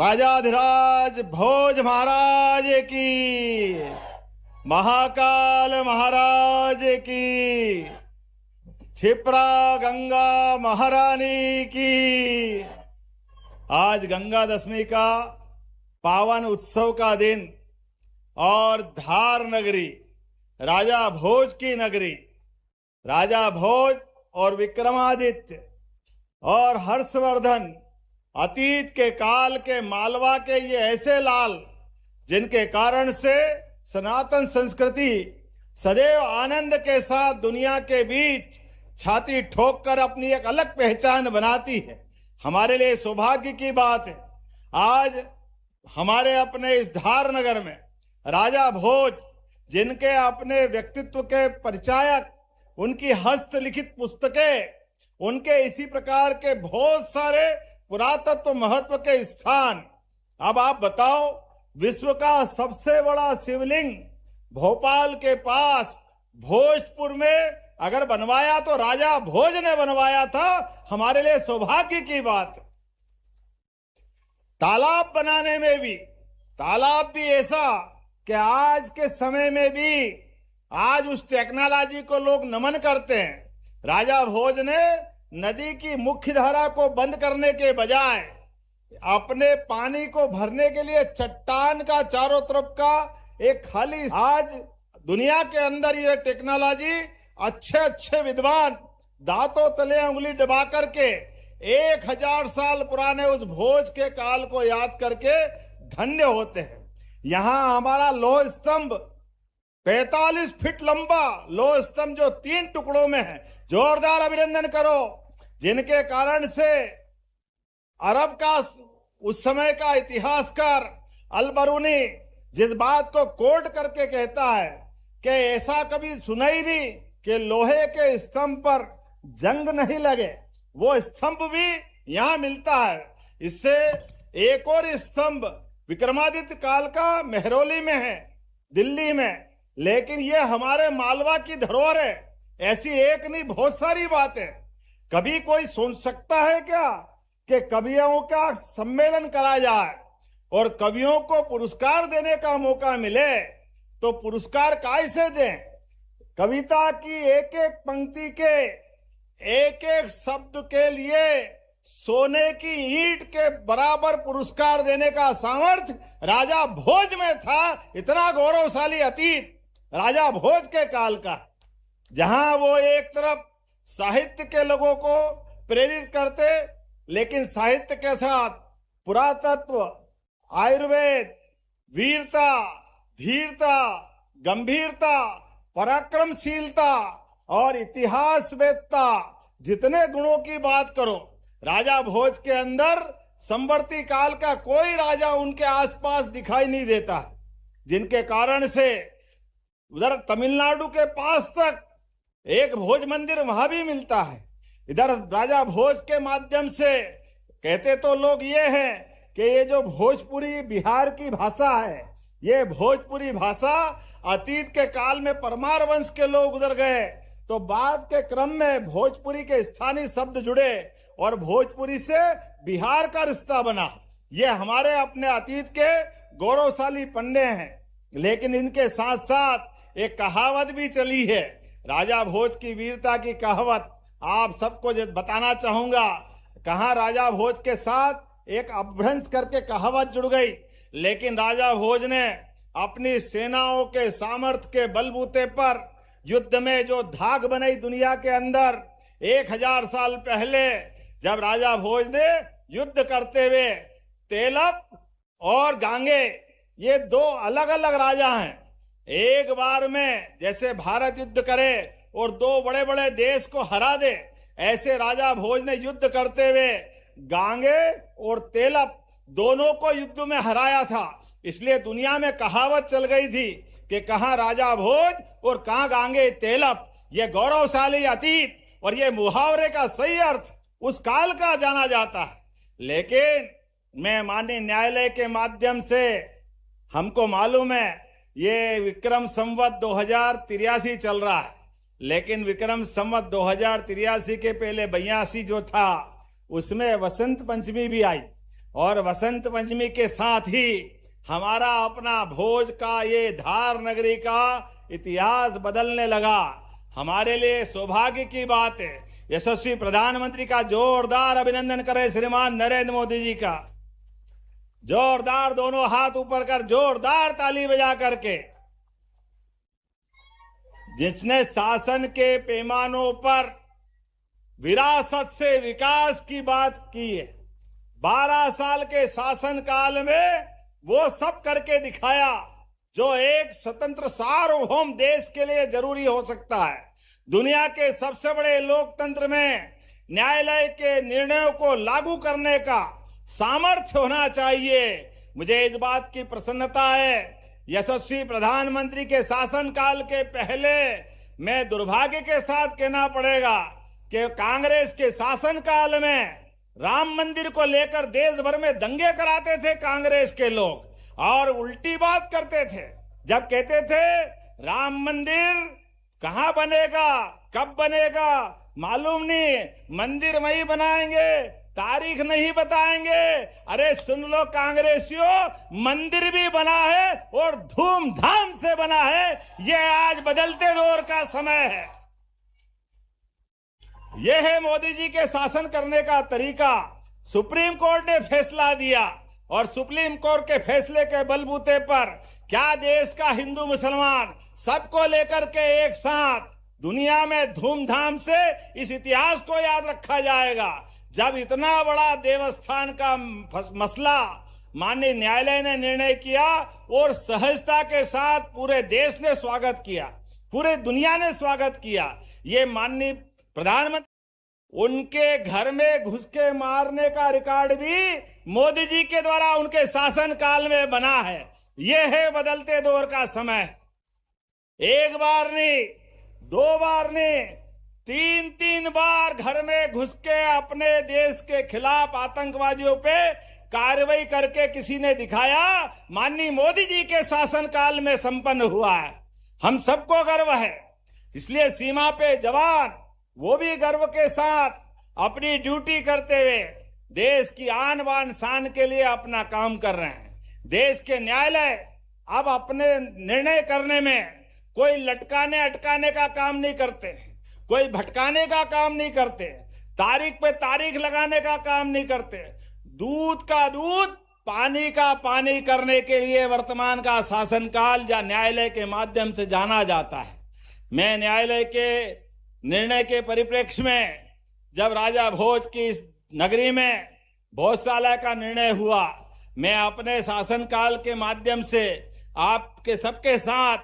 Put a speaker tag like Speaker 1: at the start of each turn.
Speaker 1: राजाधिराज भोज महाराज की, महाकाल महाराज की, क्षिप्रा गंगा महारानी की। आज गंगा दशमी का पावन उत्सव का दिन और धार नगरी, राजा भोज की नगरी, राजा भोज और विक्रमादित्य और हर्षवर्धन, अतीत के काल के मालवा के ये ऐसे लाल जिनके कारण से सनातन संस्कृति सदैव आनंद के साथ दुनिया के बीच छाती ठोक कर अपनी एक अलग पहचान बनाती है। हमारे लिए सौभाग्य की बात है, आज हमारे अपने इस धार नगर में राजा भोज, जिनके अपने व्यक्तित्व के परिचायक, उनकी हस्तलिखित पुस्तकें, उनके इसी प्रकार के बहुत सारे पुरातत्व महत्व के स्थान। अब आप बताओ, विश्व का सबसे बड़ा शिवलिंग भोपाल के पास भोजपुर में अगर बनवाया तो राजा भोज ने बनवाया था। हमारे लिए सौभाग्य की बात। तालाब बनाने में भी, तालाब भी ऐसा कि आज के समय में भी आज उस टेक्नोलॉजी को लोग नमन करते हैं। राजा भोज ने नदी की मुख्य धारा को बंद करने के बजाय अपने पानी को भरने के लिए चट्टान का चारों तरफ का एक खाली, आज दुनिया के अंदर ये टेक्नोलॉजी अच्छे अच्छे विद्वान दांतों तले उंगली दबा करके 1000 साल पुराने उस भोज के काल को याद करके धन्य होते हैं। यहाँ हमारा लोह स्तंभ 45 फीट लंबा लोह स्तंभ जो 3 टुकड़ों में है, जोरदार अभिनंदन करो, जिनके कारण से अरब का उस समय का इतिहासकार अल-बरूनी जिस बात को कोट करके कहता है कि ऐसा कभी सुना ही नहीं कि लोहे के स्तंभ पर जंग नहीं लगे, वो स्तंभ भी यहाँ मिलता है। इससे एक और स्तंभ विक्रमादित्य काल का मेहरौली में है, दिल्ली में, लेकिन ये हमारे मालवा की धरोहर है। ऐसी एक नहीं, बहुत सारी बातें। कभी कोई सोच सकता है क्या कि कवियों का सम्मेलन करा जाए और कवियों को पुरस्कार देने का मौका मिले, तो पुरस्कार कैसे दें? कविता की एक एक पंक्ति के एक एक शब्द के लिए सोने की ईंट के बराबर पुरस्कार देने का सामर्थ्य राजा भोज में था। इतना गौरवशाली अतीत राजा भोज के काल का, जहां वो एक तरफ साहित्य के लोगों को प्रेरित करते, लेकिन साहित्य के साथ पुरातत्व, आयुर्वेद, वीरता, धीरता, गंभीरता, पराक्रमशीलता और इतिहासवेत्ता, जितने गुणों की बात करो, राजा भोज के अंदर संवर्ती काल का कोई राजा उनके आसपास दिखाई नहीं देता, जिनके कारण से उधर तमिलनाडु के पास तक एक भोज मंदिर वहां भी मिलता है। इधर राजा भोज के माध्यम से कहते तो लोग ये हैं कि ये जो भोजपुरी बिहार की भाषा है, ये भोजपुरी भाषा अतीत के काल में परमार वंश के लोग उधर गए तो बाद के क्रम में भोजपुरी के स्थानीय शब्द जुड़े और भोजपुरी से बिहार का रिश्ता बना। ये हमारे अपने अतीत के गौरवशाली पन्ने हैं। लेकिन इनके साथ साथ एक कहावत भी चली है, राजा भोज की वीरता की कहावत आप सबको बताना चाहूंगा। कहाँ राजा भोज के साथ एक अपभ्रंश करके कहावत जुड़ गई, लेकिन राजा भोज ने अपनी सेनाओं के सामर्थ्य के बलबूते पर युद्ध में जो धाक बनाई दुनिया के अंदर, 1000 साल पहले जब राजा भोज ने युद्ध करते हुए तेलप और गांगे, ये 2 अलग अलग राजा हैं। एक बार में जैसे भारत युद्ध करे और 2 बड़े बड़े देश को हरा दे, ऐसे राजा भोज ने युद्ध करते हुए गांगे और तेलप दोनों को युद्ध में हराया था। इसलिए दुनिया में कहावत चल गई थी कि कहाँ राजा भोज और कहाँ गांगे तेलप। ये गौरवशाली अतीत और ये मुहावरे का सही अर्थ उस काल का जाना जाता है। लेकिन मैं माननीय न्यायालय के माध्यम से हमको मालूम है ये विक्रम संवत 2083 चल रहा है, लेकिन विक्रम संवत 2083 के पहले 82 जो था उसमें वसंत पंचमी भी आई और वसंत पंचमी के साथ ही हमारा अपना भोज का ये धार नगरी का इतिहास बदलने लगा। हमारे लिए सौभाग्य की बात है। यशस्वी प्रधानमंत्री का जोरदार अभिनंदन करें श्रीमान नरेंद्र मोदी जी का। जोरदार दोनों हाथ ऊपर कर जोरदार ताली बजा करके, जिसने शासन के पैमानों पर विरासत से विकास की बात की है। 12 साल के शासन काल में वो सब करके दिखाया जो एक स्वतंत्र सार्वभौम देश के लिए जरूरी हो सकता है। दुनिया के सबसे बड़े लोकतंत्र में न्यायालय के निर्णयों को लागू करने का सामर्थ्य होना चाहिए। मुझे इस बात की प्रसन्नता है, यशस्वी प्रधानमंत्री के शासनकाल के पहले मैं दुर्भाग्य के साथ कहना पड़ेगा कि कांग्रेस के शासनकाल में राम मंदिर को लेकर देश भर में दंगे कराते थे कांग्रेस के लोग, और उल्टी बात करते थे। जब कहते थे राम मंदिर कहां बनेगा, कब बनेगा मालूम नहीं, मंदिर वहीं बनाएंगे, तारीख नहीं बताएंगे। अरे सुन लो कांग्रेसियों, मंदिर भी बना है और धूमधाम से बना है। यह आज बदलते दौर का समय है। यह है मोदी जी के शासन करने का तरीका। सुप्रीम कोर्ट ने फैसला दिया और सुप्रीम कोर्ट के फैसले के बलबूते पर क्या देश का हिंदू मुसलमान सबको लेकर के एक साथ दुनिया में धूमधाम से इस इतिहास को याद रखा जाएगा। जब इतना बड़ा देवस्थान का मसला माननीय न्यायालय ने निर्णय किया और सहजता के साथ पूरे देश ने स्वागत किया, पूरे दुनिया ने स्वागत किया। ये माननीय प्रधानमंत्री, उनके घर में घुस के मारने का रिकॉर्ड भी मोदी जी के द्वारा उनके शासन काल में बना है। यह है बदलते दौर का समय। एक बार नहीं, 2 बार नहीं, 3 बार घर में घुस के अपने देश के खिलाफ आतंकवादियों पे कार्रवाई करके किसी ने दिखाया, माननीय मोदी जी के शासनकाल में संपन्न हुआ है। हम सबको गर्व है। इसलिए सीमा पे जवान वो भी गर्व के साथ अपनी ड्यूटी करते हुए देश की आन बान शान के लिए अपना काम कर रहे हैं। देश के न्यायालय अब अपने निर्णय करने में कोई लटकाने अटकाने का काम नहीं करते, कोई भटकाने का काम नहीं करते, तारीख पे तारीख लगाने का काम नहीं करते। दूध का दूध, पानी का पानी करने के लिए वर्तमान का शासनकाल या न्यायालय के माध्यम से जाना जाता है। मैं न्यायालय के निर्णय के परिप्रेक्ष्य में जब राजा भोज की इस नगरी में भोजशाला का निर्णय हुआ, मैं अपने शासनकाल के माध्यम से आपके सबके साथ